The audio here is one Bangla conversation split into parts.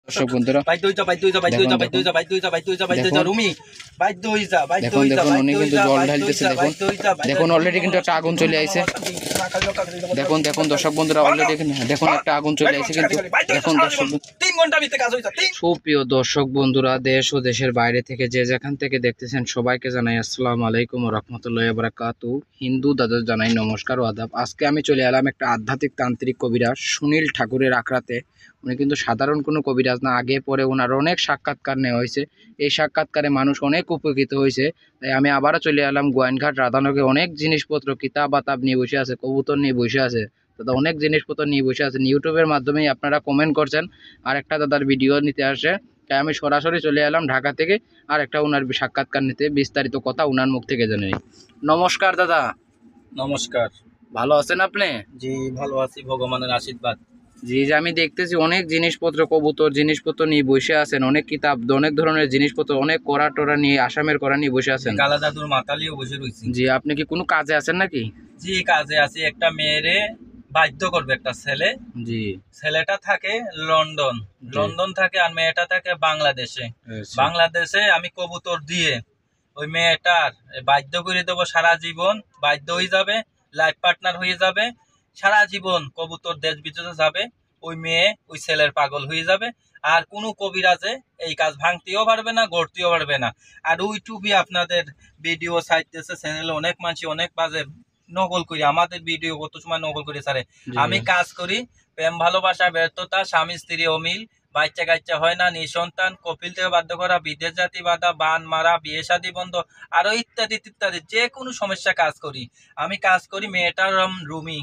দর্শক বন্ধুরা দেখুন দেখুন উনি কিন্তু জল ঢালতেছে। দেখুন দেখুন অলরেডি কিন্তু একটা আগুন চলে আইছে। দেখুন দেখুন দর্শক বন্ধুরা অলরেডি দেখুন একটা আগুন চলে আইছে কিন্তু দেখুন দর্শক 3 ঘন্টা ভিতরে কাজ হইছে। সুপ্রিয় দর্শক বন্ধুরা দেশ ও দেশের বাইরে থেকে যে যেখান থেকে দেখতেছেন সবাইকে জানাই আসসালামু আলাইকুম ওয়া রাহমাতুল্লাহি ওয়া বারাকাতুহু। হিন্দু দাদা জানাই নমস্কার ও আদাব। আজকে আমি চলে এলাম একটা আধ্যাত্মিক তান্ত্রিক কবিরাজ সুনীল ঠাকুরের আখড়াতে। উনি কিন্তু সাধারণ কোনো কবিরাজ না, আগে পরে ওনার অনেক সাক্ষাৎকার নেওয়া হয়েছে। এই সাক্ষাৎকারে মানুষ অনেক উপকৃত হয়েছে। তাই আমি আবারও চলে এলাম গোয়াইনঘাট রাধানগে। অনেক জিনিসপত্র কিতাব বাতাব নিয়ে বসে আছে, কবুতর নিয়ে বসে আছে, দাদা অনেক জিনিসপত্র নিয়ে বসে আছেন। ইউটিউবের মাধ্যমেই আপনারা কমেন্ট করছেন আর একটা দাদার ভিডিও নিতে আসে। তাই আমি সরাসরি চলে এলাম ঢাকা থেকে আর একটা ওনার সাক্ষাৎকার নিতে, বিস্তারিত কথা ওনার মুখ থেকে জেনে নিই। নমস্কার দাদা। নমস্কার। ভালো আছেন আপনি? জি ভালো আছি, ভগবানের আশীর্বাদ। জি যে আমি দেখতেছি অনেক জিনিসপত্র কবুতর জিনিসপত্র নিয়ে বসে আছেন, অনেক কিতাব অনেক ধরনের জিনিসপত্র, অনেক কড়া টরা নিয়ে আসামের কড়া নিয়ে বসে আছেন। কালা জাদুর মাতালিও বসে রয়েছি। জি আপনি কি কোনো কাজে আছেন নাকি? জি কাজে আছি। একটা মেয়েরে বাধ্য করবে একটা ছেলে। জি ছেলেটা থাকে লন্ডন থাকে আর মেয়েটা থাকে বাংলাদেশে। বাংলাদেশে আমি কবুতর দিয়ে ওই মেয়েটার বাধ্য করে দেবো, সারা জীবন বাধ্য হয়ে যাবে, লাইফ পার্টনার হয়ে যাবে, সারা জীবন কবুতর দেশ বিদেশে যাবে। ওই মেয়ে ওই ছেলের পাগল হয়ে যাবে। আর কোনো কবিরাজে এই কাজ ভাঙতেও পারবে না, গড়তেও পারবে না। আর ইউটিউবে আপনাদের ভিডিও ছাড়তেছে চ্যানেলে অনেক মানুষ অনেক বাজে নকল করি, আমাদের ভিডিও কত সময় নকল করে ছাড়ে। আমি কাজ করি প্রেম ভালোবাসা ব্যর্থতা, স্বামী স্ত্রী অমিল, বাচ্চা কাচ্চা হয় না, নিঃসন্তান, কপিল থেকে বাধ্য করা, বিদেশ জাতি বাধা, বান মারা, বিয়ে শাদী বন্ধ, আরো ইত্যাদি ইত্যাদি যে কোনো সমস্যা কাজ করি। আমি কাজ করি। মেয়েটার নাম রুমি।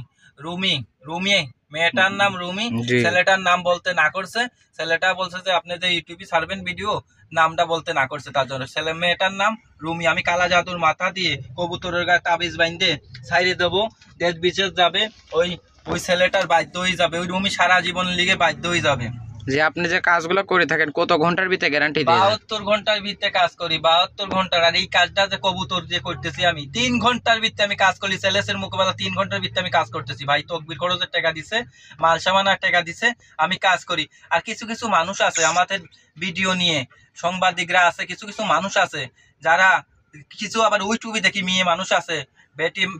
রুমি মেয়েটার নাম রুমি। ছেলেটার নাম বলতে না করছে। ছেলেটা বলছে যে আপনি যে ইউটিউবে ছাড়বেন ভিডিও, নামটা বলতে না করছে, তার জন্য মেয়েটার নাম রুমি। আমি কালা জাদুর মাথা দিয়ে কবুতরের গায়ে তাবিজ বাইন্ধে ছাইড়ে দেবো, দেশ বিদেশ যাবে। ওই ওই ছেলেটার বাধ্য হয়ে যাবে, ওই রুমি সারা জীবনের লিগে বাধ্য হয়ে যাবে। যে আপনি যে কাজগুলো করে থাকেন কত ঘন্টার ভিতরে গ্যারান্টি দেন? 72 ঘন্টার ভিতরে কাজ করি, 72 ঘন্টার। আর এই কাজটা যে কবুতর যে করতেছি আমি 3 ঘন্টার ভিতরে আমি কাজ করি। সেলেসের মোকাবেলা 3 ঘন্টার ভিতরে আমি কাজ করতেছি। ভাই তকবির খরচের টাকা দিছে, মাল সামানার টাকা দিছে, আমি কাজ করি। আর কিছু কিছু মানুষ আছে আমাদের ভিডিও নিয়ে, সাংবাদিকরা আছে, কিছু কিছু মানুষ আছে যারা কিছু আবার ইউটিউবে দেখি মেয়ে মানুষ আছে,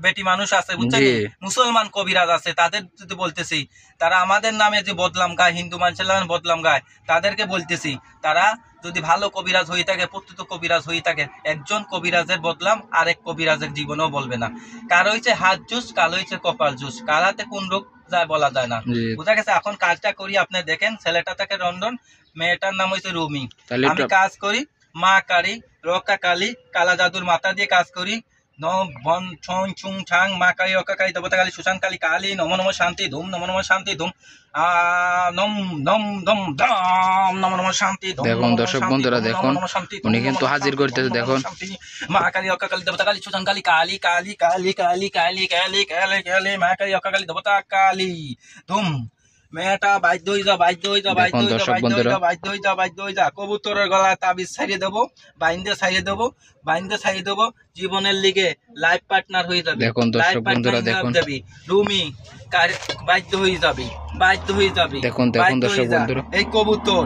বেটি মানুষ আছে, বুঝছেন, মুসলমান কবিরাজ আছে। তাদের যদি বলতেছি, তারা আমাদের নামে যে বদলাম গায়, হিন্দু মানুষের নামে বদলাম গায়, তাদেরকে বলতেছি তারা যদি ভালো কবিরাজ হয়ে থাকে, প্রত্যেক কবিরাজ হয়ে থাকে, একজন কবিরাজের বদলাম আরেক কবিরাজের জীবনেও বলবে না। কার হয়েছে হাত জুস, কাল হয়েছে কপাল জুস, কার হাতে কোন রোগ যায় বলা যায় না, বুঝা গেছে। এখন কাজটা করি, আপনি দেখেন ছেলেটা থাকে লন্ডন, মেয়েটার নাম হয়েছে রুমি। আমি কাজ করি মা কালী, রক্ষা কালী, কালা জাদুর মাথা দিয়ে কাজ করি। মা কালী, রক্ষা কালী, দেবতা কালী, সুশান কালী, কালী, নম নম শান্তি ধুম, নম নম শান্তি ধুম, নম নম দম দম, নম নম শান্তি ধুম। দেখুন দর্শক বন্ধুরা দেখুন উনি কিন্তু হাজির করতেছে। দেখুন মা কালী, রক্ষা কালী, দেবতা কালী, সুশান কালী, কালী কালী কালী কালী কালী কালী কালী কালী, মা কালী, রক্ষা কালী, দেবতা কালী ধুম। মেয়েটা বাধ্য হয়ে যা, বাধ্য হয়ে যা, বাধ্য হয়ে যা, বাধ্য হয়ে যা, বাধ্য হয়ে যা, বাধ্য হয়ে যা। কবুতরের গলায় তাবিজ ছাড়িয়ে দেবো, বাইন্দে ছাড়িয়ে দেবো, বাইন্দে ছাড়িয়ে দেবো, জীবনের লিগে লাইফ পার্টনার হয়ে যাবে। দেখুন দর্শক বন্ধুরা দেখুন রুমি বাধ্য হয়ে যাবে, বাধ্য হয়ে যাবে। দেখুন দেখুন দর্শক বন্ধুরা এই কবুতর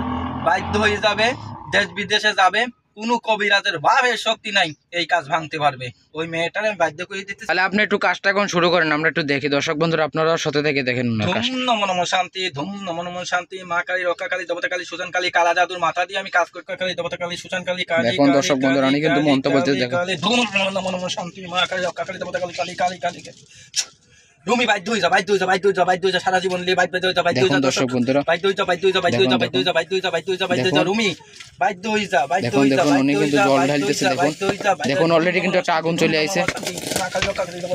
বাধ্য হয়ে যাবে, দেশ বিদেশে যাবে। কোন কবিরাজের ভাবের শক্তি নাই এই কাজ ভাঙতে পারবে। ওই মেয়েটার আমি বাধ্য করে দিতে। তাহলে আপনি একটু কাজটা এখন শুরু করেন, আমরা একটু দেখি। দর্শক বন্ধুরা আপনারাও সাথে থেকে দেখেন। ধুম নম নম শান্তি, ধুম নম নম শান্তি, মা কালী, রক্ষা কালী, দেবতা কালী, সুশান কালী, কালা জাদুর মাথা দিয়ে আমি কাজ করতে কালী, দেবতা কালী, সুশান কালী, কালী। দেখুন দর্শক বন্ধুরা উনি কিন্তু মন্ত্র বলতে দেখেন। ধুম নম নম শান্তি, মা কালী, রক্ষা কালী, দেবতা কালী, কালী কালী কালী। রুমি বাধ্য হয়ে যা, বাধ্য হয়ে যা, বাধ্য হয়ে যা, বাধ্য হয়ে যা, সারা জীবন লিয়ে বাধ্য হয়ে যা, বাধ্য হয়ে যা, দর্শক বন্ধুরা বাধ্য হয়ে যা, বাধ্য হয়ে যা, বাধ্য হয়ে যা, বাধ্য হয়ে যা, বাধ্য হয়ে যা, বাধ্য হয়ে যা, বাধ্য হয়ে যা, রুমি বাধ্য হয়ে যা, বাধ্য হয়ে যা। দেখুন উনি কিন্তু জল ঢালতেছে। দেখুন দেখুন অলরেডি কিন্তু একটা আগুন চলে আইছে।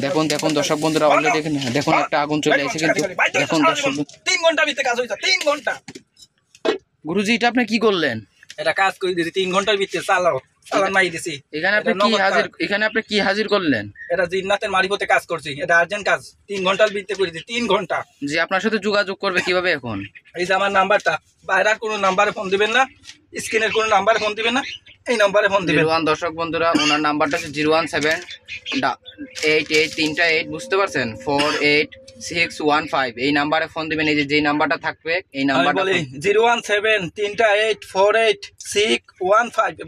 দেখুন দেখুন দর্শক বন্ধুরা অলরেডি দেখুন একটা আগুন চলে আইছে কিন্তু দেখুন দর্শক 3 ঘন্টা ভিতরে কাজ হইছে, 3 ঘন্টা। গুরুজি এটা আপনি কি করলেন? এটা কাজ করে দিছি 3 ঘন্টার ভিতরে। চালান মাই দিছি। এখানে আপনি কি হাজির করলেন? এটা জিন্নাতের মারিফতে কাজ করছি, এটা আর্জেন্ট কাজ। 3 ঘন্টার ভিতরে করে দিছি, 3 ঘন্টা। জি আপনার সাথে যোগাযোগ করবে কিভাবে এখন? এই যে আমার নাম্বারটা, বাইরের কোনো নাম্বারে ফোন দিবেন না, স্ক্রিনের কোনো নাম্বারে ফোন দিবেন না, এই নাম্বারে ফোন দিবেন। 01 দর্শক বন্ধুরা ওনার নাম্বারটা হচ্ছে 01788 3টা 8, বুঝতে পারছেন? 48 615 এই নাম্বারে ফোন দিবেন। এই যে নাম্বারটা থাকবে এই আমি নাম্বারটা বলি 017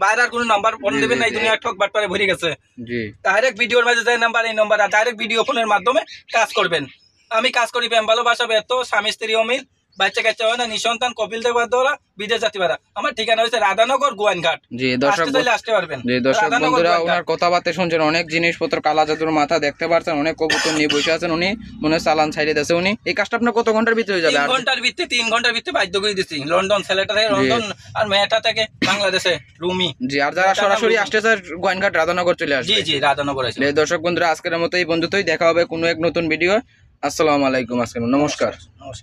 বাইরে আর কোনো নাম্বার ফোন জি, দিবেন না, জি, এই দুনিয়া ঠক বাটপারে ভরে গেছে। জি ডাইরেক্ট ভিডিওর মাঝে যে নাম্বার, এই নাম্বার ডাইরেক্ট ভিডিও ফোনের মাধ্যমে কাজ করবেন। আমি কাজ করি প্রেম ভালোবাসা ব্যর্থ, স্বামী স্ত্রী অমিল, বাচ্চা কাচ্চা হয় না, নিঃসন্তান, কপিল দেবরা দোলা, বিদেশ যাত্রী ভাড়া। আমার ঠিকানা হচ্ছে রাধানগর গোয়াইনঘাট। জি দর্শক আসতে চাইলে আসতে পারবেন। যে দর্শক রাধানগর বন্ধুরা গোয়াইনঘাট। ওনার কথাবার্তা শুনছেন, অনেক জিনিসপত্র কালা জাদুর মাথা দেখতে পাচ্ছেন, অনেক কবুতর নিয়ে বসে আছেন, উনি মনে হয় চালান ছাইড়ে দিয়েছে। উনি এই কাজটা আপনার কত ঘন্টার ভিতরে হয়ে যাবে? 3 ঘন্টার ভিত্তি 3 ঘন্টার ভিত্তি বাধ্য করে দিচ্ছি। লন্ডন ছেলেটা থেকে লন্ডন, আর মেয়েটা থেকে বাংলাদেশে রুমি। জি আর যারা সরাসরি আসতে চায় গোয়াইনঘাট রাধানগর চলে আসবে। জি জি রাধানগর আছে। দর্শক বন্ধুরা আজকের মতো এই বন্ধুতেই দেখা হবে কোনো এক নতুন ভিডিও। আসসালামু আলাইকুম, আজকে নমস্কার। নমস্কার।